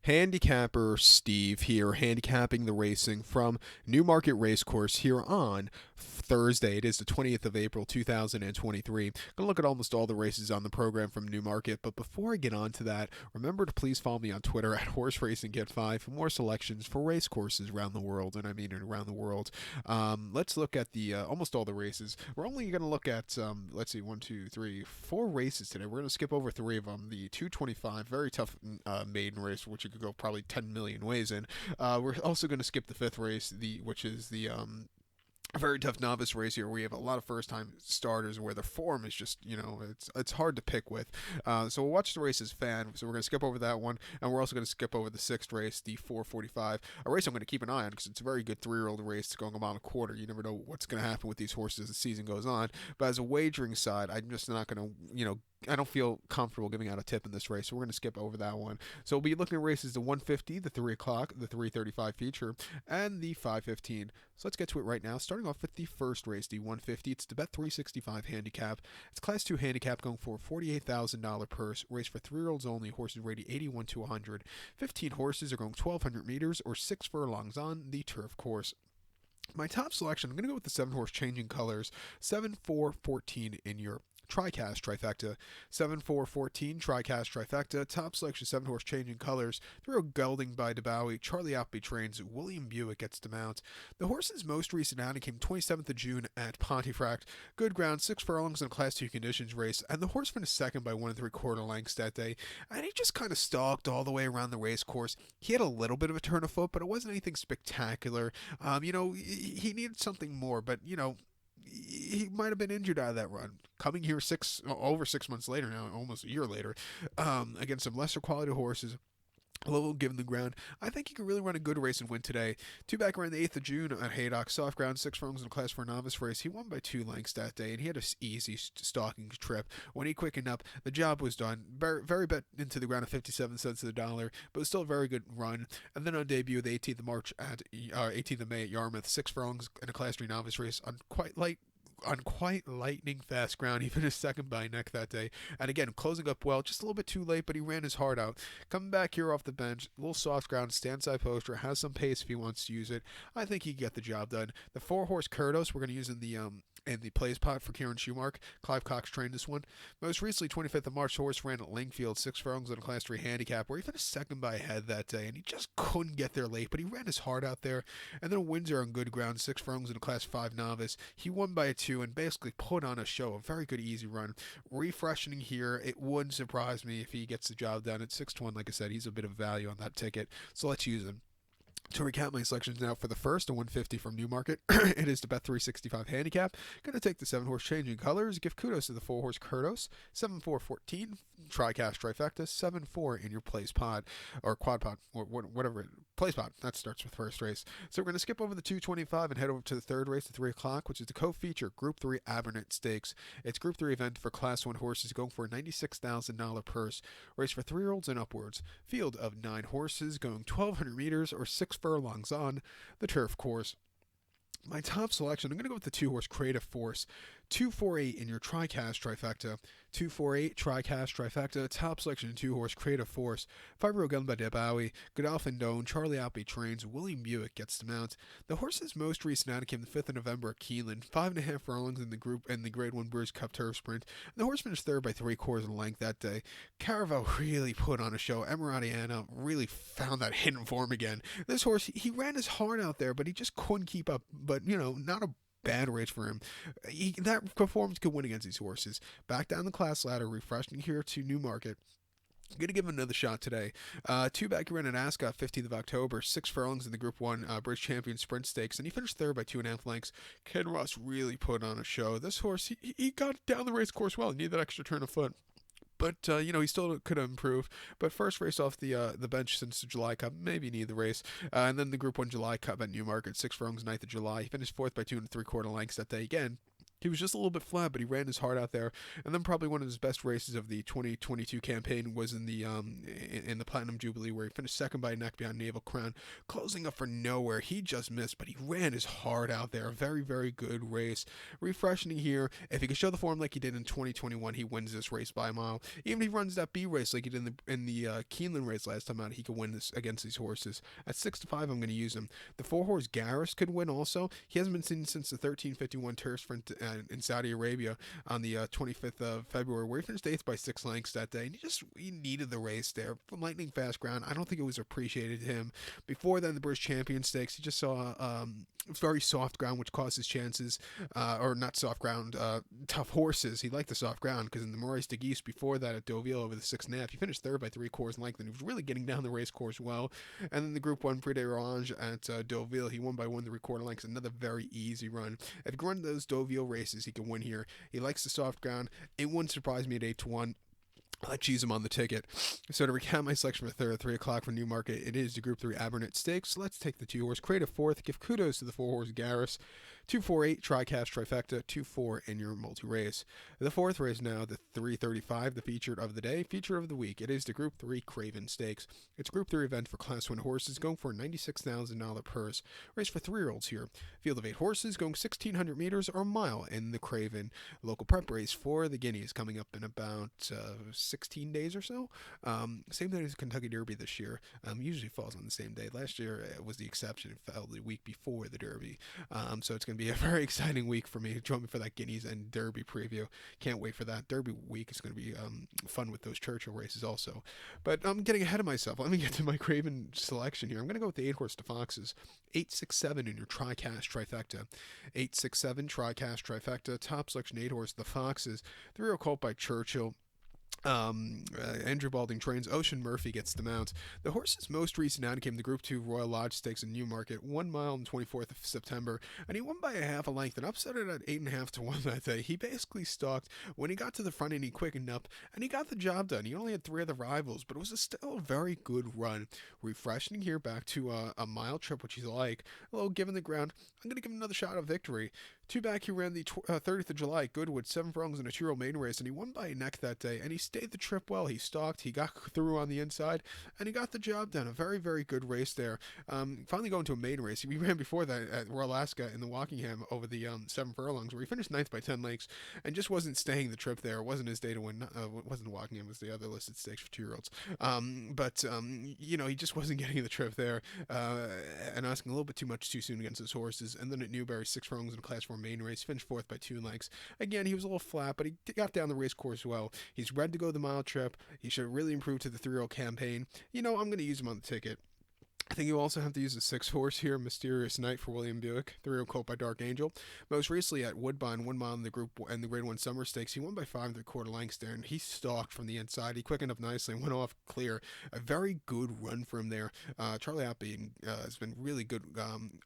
Handicapper Steve here, handicapping the racing from Newmarket Racecourse here on Thursday. It is the 20th of April, 2023. Going to look at almost all the races on the program from Newmarket, but before I get on to that, remember to please follow me on Twitter at Horse Racing Get 5 for more selections for race courses around the world, and I mean around the world. Let's look at the almost all the races. We're only going to look at, let's see, 4 races today. We're going to skip over 3 of them. The 225, very tough maiden race, which you could go probably 10 million ways in. We're also going to skip the 5th race, which is the a very tough novice race here. We have a lot of first-time starters where the form is just, it's hard to pick with. So we'll watch the race as fan. So we're going to skip over that one, and we're also going to skip over the 6th race, the 445, a race I'm going to keep an eye on because it's a very good 3-year-old race going about a quarter. You never know what's going to happen with these horses as the season goes on. But as a wagering side, I'm just not going to, I don't feel comfortable giving out a tip in this race, so we're going to skip over that one. So we'll be looking at races the 150, the 3 o'clock, the 335 feature, and the 515. So let's get to it right now. Starting off with the first race, the 150. It's the Bet 365 handicap. It's Class 2 handicap going for a $48,000 purse. Race for 3-year-olds only. Horses rated 81 to 100. 15 horses are going 1,200 meters or 6 furlongs on the turf course. My top selection, I'm going to go with the 7-horse Changing Colors, 7-4-14 in your TriCast trifecta. 7-4-14 TriCast trifecta. Top selection 7-horse Changing Colors. 3 Gelding by DeBowie. Charlie Outby trains. William Buick gets to mount. The horse's most recent outing came 27th of June at Pontefract. Good ground, 6 furlongs in a Class 2 conditions race, and the horse finished second by 1 3/4 lengths that day. And he just kind of stalked all the way around the race course. He had a little bit of a turn of foot, but it wasn't anything spectacular. He needed something more, but he might have been injured out of that run. Coming here over 6 months later now, almost a year later, against some lesser quality horses, a little given the ground, I think he could really run a good race and win today. 2 back around the 8th of June at Haydock, soft ground, 6 furlongs in a Class 4 novice race. He won by 2 lengths that day, and he had an easy stalking trip. When he quickened up, the job was done. Very bet into the ground at 57 cents to the dollar, but it was still a very good run. And then on debut, the 18th of March at 18th of May at Yarmouth, 6 furlongs in a Class 3 novice race on quite lightning fast ground. He finished second by a neck that day. And again, closing up well, just a little bit too late, but he ran his heart out. Coming back here off the bench, a little soft ground, stand side poster, has some pace if he wants to use it. I think he can get the job done. The 4-horse Kurdos we're going to use in the plays pot for Kieran Schumark. Clive Cox trained this one. Most recently, 25th of March, horse ran at Lingfield, 6 furlongs in a Class 3 handicap, where he finished second by a head that day, and he just couldn't get there late, but he ran his heart out there. And then Windsor on good ground, 6 furlongs in a Class 5 novice. He won by a 2 and basically put on a show, a very good easy run. Refreshing here, it wouldn't surprise me if he gets the job done at 6-1. Like I said, he's a bit of value on that ticket, so let's use him. To recap my selections now for the first, a 150 from Newmarket. It is the Bet 365 handicap. Going to take the 7-horse Changing Colors. Give kudos to the 4-horse Kurdos. 7-4-14 TriCast trifecta. 7-4 in your place pod or quad pod or whatever. Place pod. That starts with first race. So we're going to skip over the 225 and head over to the 3rd race at 3 o'clock, which is the co-feature Group 3 Abernant Stakes. It's Group 3 event for Class 1 horses going for a $96,000 purse. Race for 3-year-olds and upwards. Field of 9 horses going 1,200 meters or 6 furlongs on the turf course. My top selection, I'm going to go with the 2-horse Creative Force. 248 in your TriCast trifecta. 248 TriCast trifecta. Top selection 2-horse Creative Force. 5-year-old Gelding by DeBowie. Godolphin Doan. Charlie Outby trains. William Buick gets to mount. The horse's most recent outing came the 5th of November at Keeneland. 5.5 furlongs in the Grade 1 British Cup Turf Sprint. The horse finished third by 3/4 of length that day. Caravel really put on a show. Emiratiana really found that hidden form again. This horse, he ran his heart out there, but he just couldn't keep up. But, not a bad race for him. That performance could win against these horses. Back down the class ladder, refreshing here to Newmarket. I'm going to give him another shot today. 2 back ran at Ascot, 15th of October, 6 furlongs in the Group 1 British Champion Sprint Stakes, and he finished third by 2.5 lengths. Ken Ross really put on a show. This horse, he got down the race course well. He needed that extra turn of foot. But, he still could have improved. But first race off the bench since the July Cup, maybe need the race. And then the Group 1 July Cup at Newmarket, 6 furlongs, 9th of July. He finished fourth by 2 3/4 lengths that day again. He was just a little bit flat, but he ran his heart out there. And then probably one of his best races of the 2022 campaign was in the Platinum Jubilee, where he finished second by a neck behind Naval Crown, closing up for nowhere. He just missed, but he ran his heart out there. A very, very good race. Refreshing here. If he could show the form like he did in 2021, he wins this race by a mile. Even if he runs that B race like he did in the Keeneland race last time out, he could win this against these horses. At 6-5, I'm going to use him. The 4-horse Garris could win also. He hasn't been seen since the 1351 turf sprint in Saudi Arabia on the 25th of February, where he finished 8th by 6 lengths that day. And he needed the race there. Lightning fast ground. I don't think it was appreciated him. Before then, the British Champion Stakes, he just saw very soft ground, which caused his chances, or not soft ground, tough horses. He liked the soft ground because in the Maurice de Guiche before that at Deauville over the 6.5, he finished third by 3/4 length, and he was really getting down the race course well. And then the Group 1 Prix d'Orange at Deauville, he won by 1 3/4 lengths, another very easy run. If he could run those Deauville races, he can win here. He likes the soft ground. It wouldn't surprise me at 8-1. I choose him on the ticket. So to recap my selection for third, 3 o'clock for Newmarket, it is the Group 3 Abernant Stakes. Let's take the 2-horse, create a fourth, give kudos to the 4-horse Garris. 2-4-8, TriCast Trifecta, 2-4 in your multi-race. The fourth race now, the 3:35, the featured of the day, feature of the week. It is the Group 3 Craven Stakes. It's a Group 3 event for Class 1 horses going for a $96,000 purse. Race for 3-year-olds here. Field of 8 horses going 1,600 meters or a mile in the Craven. Local prep race for the Guineas coming up in about 16 days or so. Same day as Kentucky Derby this year. Usually falls on the same day. Last year it was the exception. It fell the week before the Derby. So it's going to be a very exciting week for me. Join me for that Guineas and Derby preview. Can't wait for that. Derby week is going to be fun with those Churchill races also. But I'm getting ahead of myself. Let me get to my Craven selection here. I'm going to go with the 8-horse to Foxes. 8-6-7 in your TriCast Trifecta. 8-6-7 TriCast Trifecta. Top selection 8-horse the Foxes. 3-year-old colt by Churchill. Andrew Balding trains. Ocean Murphy gets the mount. The horse's most recent out came the Group 2 Royal Lodge Stakes in Newmarket, 1 mile on the 24th of September, and he won by a half a length and upset it at 8.5-1 that day. He basically stalked. When he got to the front end, he quickened up, and he got the job done. He only had 3 other rivals, but it was still a very good run. Refreshing here back to a mile trip, which he's like. A little given the ground. I'm going to give him another shot of victory. 2 back, he ran the 30th of July at Goodwood, 7 furlongs in a 2-year-old maiden race, and he won by a neck that day, and he stayed the trip well. He stalked, he got through on the inside, and he got the job done. A very, very good race there. Finally going to a maiden race. He ran before that at Royal Ascot in the Walkingham over the 7 furlongs, where he finished 9th by 10 lengths, and just wasn't staying the trip there. It wasn't his day to win. It wasn't the Walkingham, it was the other listed stakes for 2-year-olds. He just wasn't getting the trip there, and asking a little bit too much too soon against his horses. And then at Newbury, 6 furlongs in a Class 4 maiden race, finished 4th by 2 lengths. Again, he was a little flat, but he got down the race course well. He's ready to go the mile trip. He should really improve to the 3-year-old campaign. I'm going to use him on the ticket. I think you also have to use a 6-horse here, Mysterious Night for William Buick, 3-year-old colt by Dark Angel. Most recently at Woodbine, 1 mile in the Group and the Grade 1 Summer Stakes, he won by 5 3/4 lengths there, and he stalked from the inside. He quickened up nicely and went off clear. A very good run for him there. Charlie Outby has been really good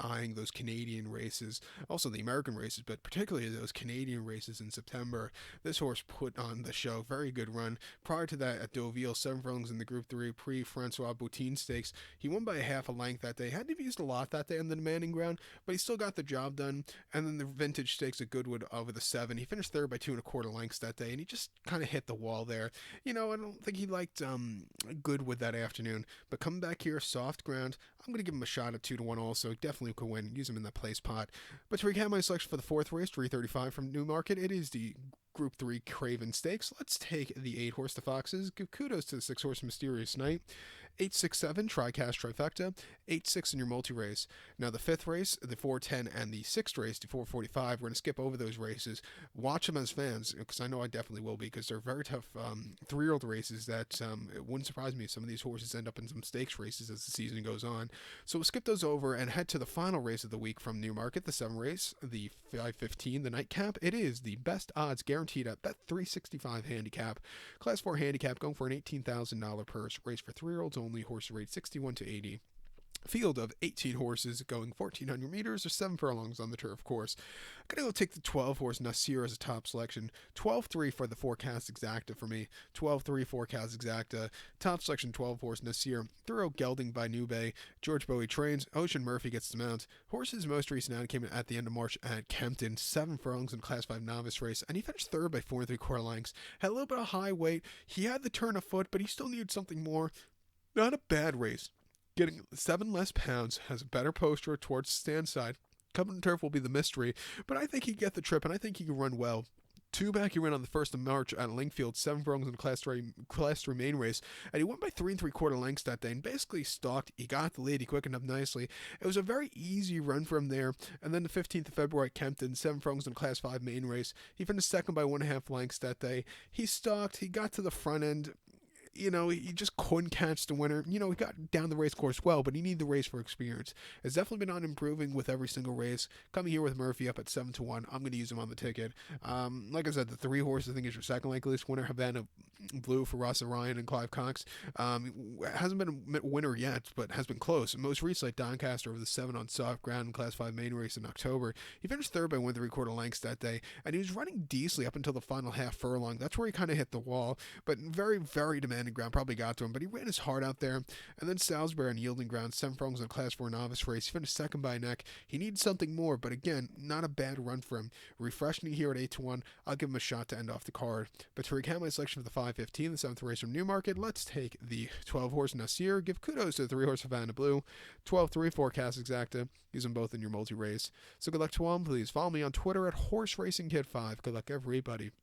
eyeing those Canadian races, also the American races, but particularly those Canadian races in September. This horse put on the show. Very good run. Prior to that at Deauville, 7 furlongs in the Group 3 Prix-Francois Boutine Stakes, he won by a half a length that day. Had to be used a lot that day on the demanding ground, but he still got the job done. And then the Vintage Stakes at Goodwood over the 7. He finished 3rd by 2 1/4 lengths that day, and he just kind of hit the wall there. I don't think he liked Goodwood that afternoon. But coming back here, soft ground, I'm going to give him a shot at 2-1 also. Definitely could win. Use him in that place pot. But to recap my selection for the 4th race, 3:35 from Newmarket, it is the Group 3 Craven Stakes. Let's take the 8-horse, the Foxes. Give kudos to the 6-horse, Mysterious Night. 8-6-7, TriCast Trifecta. 8-6 in your multi-race. Now the 5th race, the 4:10, and the 6th race, the 4:45, we're going to skip over those races. Watch them as fans, because I know I definitely will be, because they're very tough 3-year-old races that it wouldn't surprise me if some of these horses end up in some stakes races as the season goes on. So we'll skip those over and head to the final race of the week from Newmarket, the 7th race, the 5:15, the nightcap. It is the best odds guaranteed at Bet365 handicap. Class 4 handicap going for an $18,000 purse. Race for 3-year-olds only. Horse rate 61 to 80. field of 18 horses going 1,400 meters or 7 furlongs on the turf course. I'm going to go take the 12 horse Nasir as a top selection. 12-3 for the forecast exacta for me. 12-3 forecast exacta. Top selection 12 horse Nasir. Thorough gelding by New Bay. George Bowie trains. Ocean Murphy gets the mount. Horse's most recent out came in at the end of March at Kempton. 7 furlongs in Class 5 novice race. And he finished third by 4 3/4 lengths. Had a little bit of high weight. He had the turn of foot, but he still needed something more. Not a bad race. Getting 7 less pounds, has a better posture towards the stand side. Coming to turf will be the mystery, but I think he can get the trip, and I think he can run well. 2 back he ran on the 1st of March at Lingfield, 7 furlongs in the Class 3 main race, and he won by 3 3/4 lengths that day, and basically stalked. He got the lead, he quickened up nicely. It was a very easy run from there, and then the 15th of February at Kempton, 7 furlongs in the Class 5 main race. He finished second by 1.5 lengths that day. He stalked, he got to the front end. He just couldn't catch the winner. He got down the race course well, but he needed the race for experience. It's definitely been on improving with every single race. Coming here with Murphy up at 7-1, I'm going to use him on the ticket. Like I said, the 3 horses I think is your second likeliest winner. Havana Blue for Ross Ryan and Clive Cox. Hasn't been a winner yet, but has been close. Most recently at Doncaster over the 7 on soft ground in Class 5 main race in October. He finished third by 1 3/4 lengths that day, and he was running decently up until the final half furlong. That's where he kind of hit the wall, but very, very demanding ground, probably got to him, but he ran his heart out there. And then Salisbury on yielding ground, 7 furlongs in a Class 4 novice race. He finished second by a neck. He needs something more, but again, not a bad run for him. Refreshing here at 8-1. I'll give him a shot to end off the card. But to recount my selection for the 5:15, the 7th race from Newmarket, let's take the 12 horse Nasir. Give kudos to the 3 horse Havana Blue. 12-3 forecast exacta. Use them both in your multi race. So good luck to all. Please follow me on Twitter at HorseRacingKid5. Good luck, everybody.